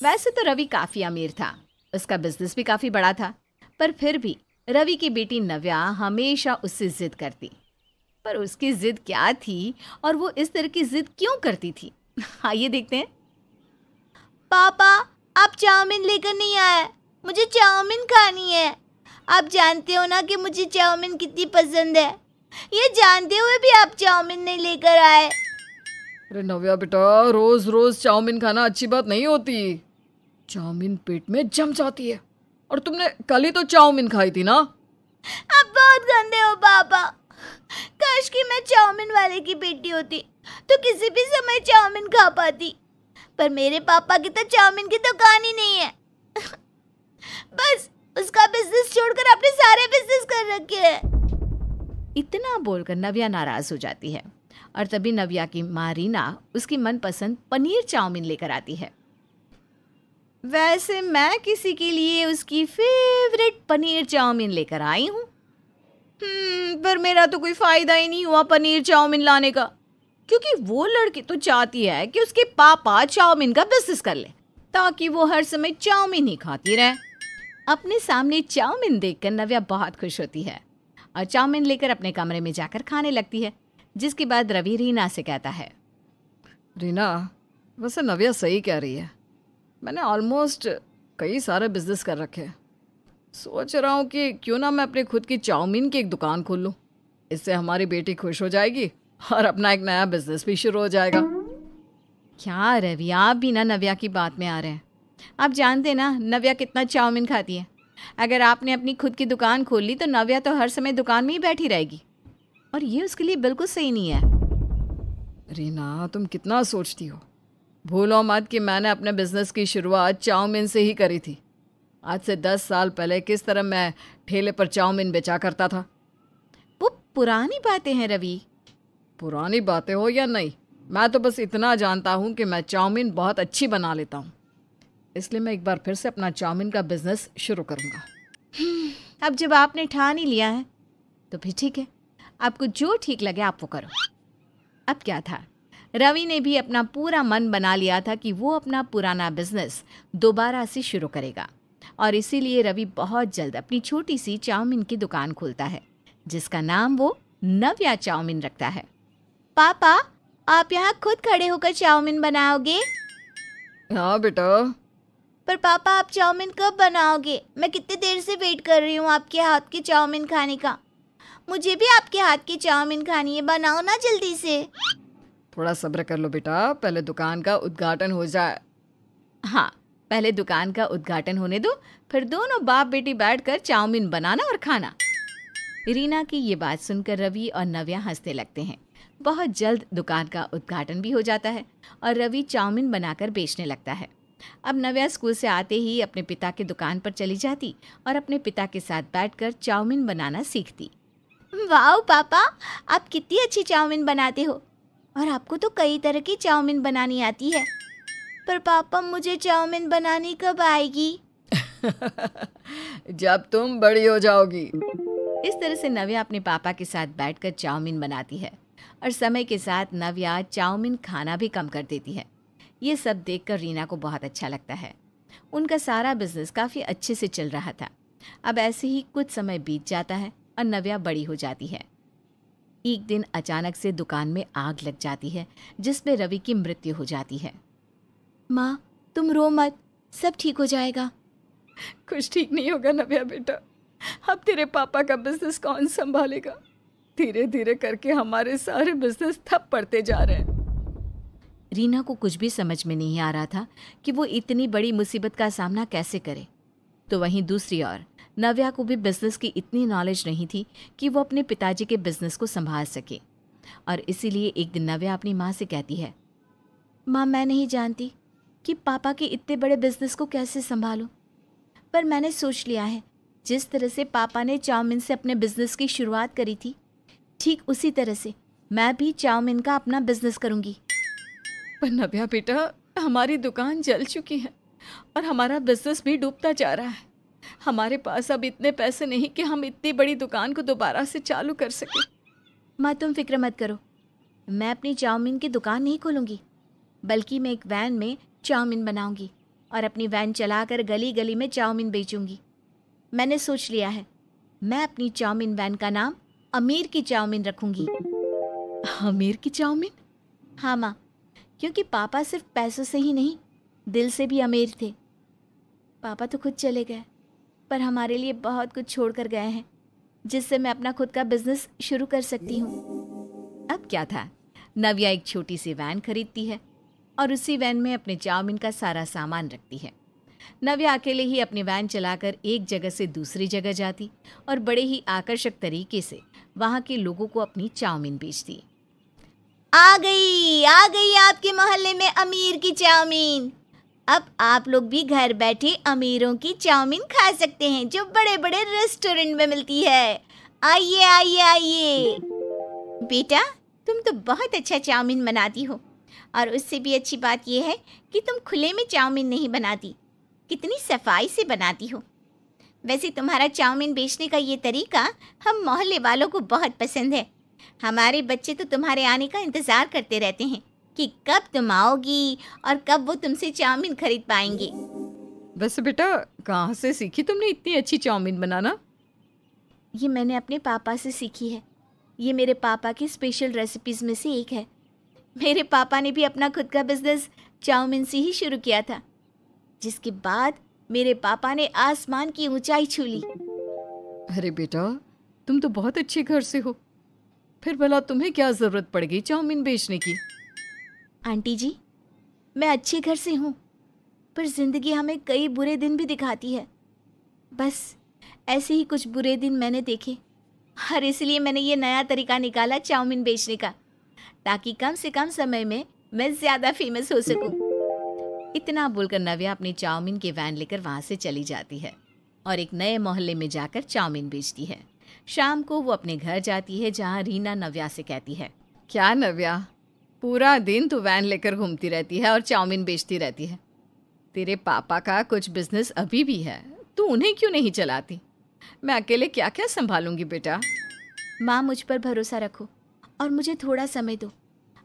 वैसे तो रवि काफी अमीर था, उसका बिजनेस भी काफी बड़ा था, पर फिर भी रवि की बेटी नव्या हमेशा उससे जिद करती। पर उसकी जिद क्या थी और वो इस तरह की जिद क्यों करती थी? आइए देखते हैं। पापा, आप चाउमीन लेकर नहीं आए। मुझे चाउमीन खानी है। आप जानते हो ना कि मुझे चाउमीन कितनी पसंद है। ये जानते हुए भी आप चाउमीन नहीं लेकर आए। अरे नव्या बेटा, रोज रोज चाउमीन खाना अच्छी बात नहीं होती। चाउमीन पेट में जम जाती है। और तुमने कल ही तो चाउमीन खाई थी ना। आप बहुत गंदे हो पापा। काश कि मैं चाउमीन वाले की बेटी होती तो किसी भी समय चाउमीन खा पाती। पर मेरे पापा की तो चाउमीन की दुकान ही नहीं है। बस उसका बिजनेस छोड़कर अपने सारे बिजनेस कर रखे हैं। इतना बोलकर नव्या नाराज हो जाती है और तभी नव्या की माँ रीना उसकी मनपसंद पनीर चाउमीन लेकर आती है। वैसे मैं किसी के लिए उसकी फेवरेट पनीर चाउमीन लेकर आई हूँ। पर मेरा तो कोई फायदा ही नहीं हुआ पनीर चाउमीन लाने का, क्योंकि वो लड़की तो चाहती है कि उसके पापा चाउमीन का बिजनेस कर ले ताकि वो हर समय चाउमीन ही खाती रहे। अपने सामने चाउमीन देखकर नव्या बहुत खुश होती है और चाउमीन लेकर अपने कमरे में जाकर खाने लगती है, जिसके बाद रवि रीना से कहता है, रीना, वैसे नव्या सही कह रही है। मैंने ऑलमोस्ट कई सारे बिजनेस कर रखे हैं। सोच रहा हूँ कि क्यों ना मैं अपनी खुद की चाउमीन की एक दुकान खोल लूँ। इससे हमारी बेटी खुश हो जाएगी और अपना एक नया बिजनेस भी शुरू हो जाएगा। क्या रवि, आप भी ना नव्या की बात में आ रहे हैं। आप जानते ना नव्या कितना चाउमीन खाती है। अगर आपने अपनी खुद की दुकान खोल ली तो नव्या तो हर समय दुकान में ही बैठी रहेगी और ये उसके लिए बिल्कुल सही नहीं है। रीना, तुम कितना सोचती हो। भूलो मत कि मैंने अपने बिजनेस की शुरुआत चाउमीन से ही करी थी। आज से 10 साल पहले किस तरह मैं ठेले पर चाउमीन बेचा करता था। वो पुरानी बातें हैं रवि। पुरानी बातें हो या नहीं, मैं तो बस इतना जानता हूँ कि मैं चाउमीन बहुत अच्छी बना लेता हूँ। इसलिए मैं एक बार फिर से अपना चाउमीन का बिजनेस शुरू करूँगा। अब जब आपने ठान ही लिया है तो फिर ठीक है, आपको जो ठीक लगे आप वो करो। अब क्या था, रवि ने भी अपना पूरा मन बना लिया था कि वो अपना पुराना बिजनेस दोबारा से शुरू करेगा और इसीलिए रवि बहुत जल्द अपनी छोटी सी चाउमीन की दुकान खोलता है, जिसका नाम वो नव्या चाउमीन रखता है। पापा, आप यहाँ खुद खड़े होकर चाउमीन बनाओगे? हाँ बेटा। पर पापा, आप चाउमीन कब बनाओगे? मैं कितनी देर से वेट कर रही हूँ आपके हाथ की चाउमीन खाने का। मुझे भी आपके हाथ की चाउमीन खानी है, बनाओ ना जल्दी से। थोड़ा सब्र कर लो बेटा, पहले दुकान का उद्घाटन हो जाए। हाँ, पहले दुकान का उद्घाटन होने दो, फिर दोनों बाप बेटी बैठकर चाउमीन बनाना और खाना। रीना की ये बात सुनकर रवि और नव्या हंसने लगते हैं। बहुत जल्द दुकान का उद्घाटन भी हो जाता है और रवि चाउमीन बनाकर बेचने लगता है। अब नव्या स्कूल से आते ही अपने पिता की दुकान पर चली जाती और अपने पिता के साथ बैठकर चाउमीन बनाना सीखती। वाह पापा, आप कितनी अच्छी चाउमीन बनाते हो और आपको तो कई तरह की चाउमीन बनानी आती है। पर पापा, मुझे चाउमीन बनानी कब आएगी? जब तुम बड़ी हो जाओगी। इस तरह से नव्या अपने पापा के साथ बैठकर चाउमीन बनाती है और समय के साथ नव्या चाउमीन खाना भी कम कर देती है। ये सब देखकर रीना को बहुत अच्छा लगता है। उनका सारा बिजनेस काफ़ी अच्छे से चल रहा था। अब ऐसे ही कुछ समय बीत जाता है और नव्या बड़ी हो जाती है। एक दिन अचानक से दुकान में आग लग जाती है, जिसमें रवि की मृत्यु हो जाती है। माँ, तुम रो मत, सब ठीक हो जाएगा। कुछ ठीक नहीं होगा नव्या बेटा। अब तेरे पापा का बिजनेस कौन संभालेगा? धीरे धीरे करके हमारे सारे बिजनेस ठप पड़ते जा रहे हैं। रीना को कुछ भी समझ में नहीं आ रहा था कि वो इतनी बड़ी मुसीबत का सामना कैसे करे। तो वहीं दूसरी ओर नव्या को भी बिजनेस की इतनी नॉलेज नहीं थी कि वो अपने पिताजी के बिजनेस को संभाल सके और इसीलिए एक दिन नव्या अपनी माँ से कहती है, माँ, मैं नहीं जानती कि पापा के इतने बड़े बिजनेस को कैसे संभालूं, पर मैंने सोच लिया है जिस तरह से पापा ने चाउमीन से अपने बिजनेस की शुरुआत करी थी, ठीक उसी तरह से मैं भी चाउमीन का अपना बिजनेस करूंगी। पर नव्या बेटा, हमारी दुकान जल चुकी है और हमारा बिजनेस भी डूबता जा रहा है। हमारे पास अब इतने पैसे नहीं कि हम इतनी बड़ी दुकान को दोबारा से चालू कर सकें। माँ, तुम फिक्र मत करो, मैं अपनी चाउमीन की दुकान नहीं खोलूंगी, बल्कि मैं एक वैन में चाउमीन बनाऊंगी और अपनी वैन चलाकर गली गली में चाउमीन बेचूंगी। मैंने सोच लिया है, मैं अपनी चाउमीन वैन का नाम अमीर की चाउमीन रखूंगी। अमीर की चाउमीन? हाँ माँ, क्योंकि पापा सिर्फ पैसों से ही नहीं, दिल से भी अमीर थे। पापा तो खुद चले गए, पर हमारे लिए बहुत कुछ छोड़ कर गए हैं, जिससे मैं अपना खुद का बिजनेस शुरू कर सकती हूँ। अब क्या था, नव्या एक छोटी सी वैन खरीदती है और उसी वैन में अपने चाउमीन का सारा सामान रखती है। नव्या अकेले ही अपनी वैन चलाकर एक जगह से दूसरी जगह जाती और बड़े ही आकर्षक तरीके से वहाँ के लोगों को अपनी चाउमीन बेचती। आ गई आपके मोहल्ले में अमीर की चाउमीन। अब आप लोग भी घर बैठे अमीरों की चाउमीन खा सकते हैं, जो बड़े बड़े रेस्टोरेंट में मिलती है। आइए आइए आइए। बेटा, तुम तो बहुत अच्छा चाउमीन बनाती हो, और उससे भी अच्छी बात यह है कि तुम खुले में चाउमीन नहीं बनाती, कितनी सफाई से बनाती हो। वैसे तुम्हारा चाउमीन बेचने का ये तरीका हम मोहल्ले वालों को बहुत पसंद है। हमारे बच्चे तो तुम्हारे आने का इंतज़ार करते रहते हैं कि कब तुम आओगी और कब वो तुमसे चाउमीन खरीद पाएंगे। वैसे बेटा, कहाँ से सीखी तुमने इतनी अच्छी चाउमीन बनाना? ये मैंने अपने पापा से सीखी है। ये मेरे पापा की स्पेशल रेसिपीज़ में से एक है। मेरे पापा ने भी अपना खुद का बिजनेस चाउमीन से ही शुरू किया था, जिसके बाद मेरे पापा ने आसमान की ऊंचाई छू ली। अरे बेटा, तुम तो बहुत अच्छे घर से हो, फिर भला तुम्हें क्या ज़रूरत पड़ गई चाउमीन बेचने की? आंटी जी, मैं अच्छे घर से हूँ, पर ज़िंदगी हमें कई बुरे दिन भी दिखाती है। बस ऐसे ही कुछ बुरे दिन मैंने देखे, और इसलिए मैंने ये नया तरीका निकाला चाउमीन बेचने का, ताकि कम से कम समय में मैं ज़्यादा फेमस हो सकूं। इतना बोलकर नव्या अपनी चाउमीन की वैन लेकर वहाँ से चली जाती है और एक नए मोहल्ले में जाकर चाउमीन बेचती है। शाम को वो अपने घर जाती है, जहाँ रीना नव्या से कहती है, क्या नव्या, पूरा दिन तू वैन लेकर घूमती रहती है और चाउमीन बेचती रहती है। तेरे पापा का कुछ बिजनेस अभी भी है, तू उन्हें क्यों नहीं चलाती? मैं अकेले क्या क्या संभालूंगी बेटा। माँ, मुझ पर भरोसा रखो और मुझे थोड़ा समय दो।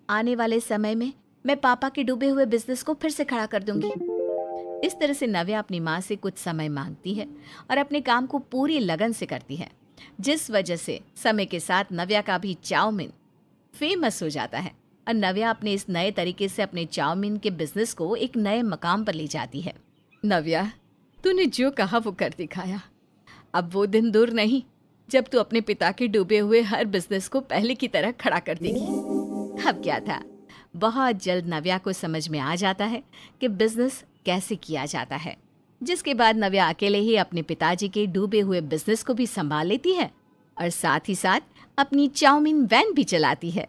आने वाले समय में मैं पापा के डूबे हुए बिजनेस को फिर से खड़ा कर दूंगी। इस तरह से नव्या अपनी माँ से कुछ समय मांगती है और अपने काम को पूरी लगन से करती है, जिस वजह से समय के साथ नव्या का भी चाउमीन फेमस हो जाता है और नव्या अपने इस नए तरीके से अपने चाउमीन के बिजनेस को एक नए मकाम पर ले जाती है। नव्या, तूने जो कहा वो कर दिखाया। अब वो दिन दूर नहीं जब तू अपने पिता के डूबे हुए हर बिजनेस को पहले की तरह खड़ा कर देगी। अब क्या था, बहुत जल्द नव्या को समझ में आ जाता है कि बिजनेस कैसे किया जाता है, जिसके बाद नव्या अकेले ही अपने पिताजी के डूबे हुए बिजनेस को भी संभाल लेती है और साथ ही साथ अपनी चाउमीन वैन भी चलाती है।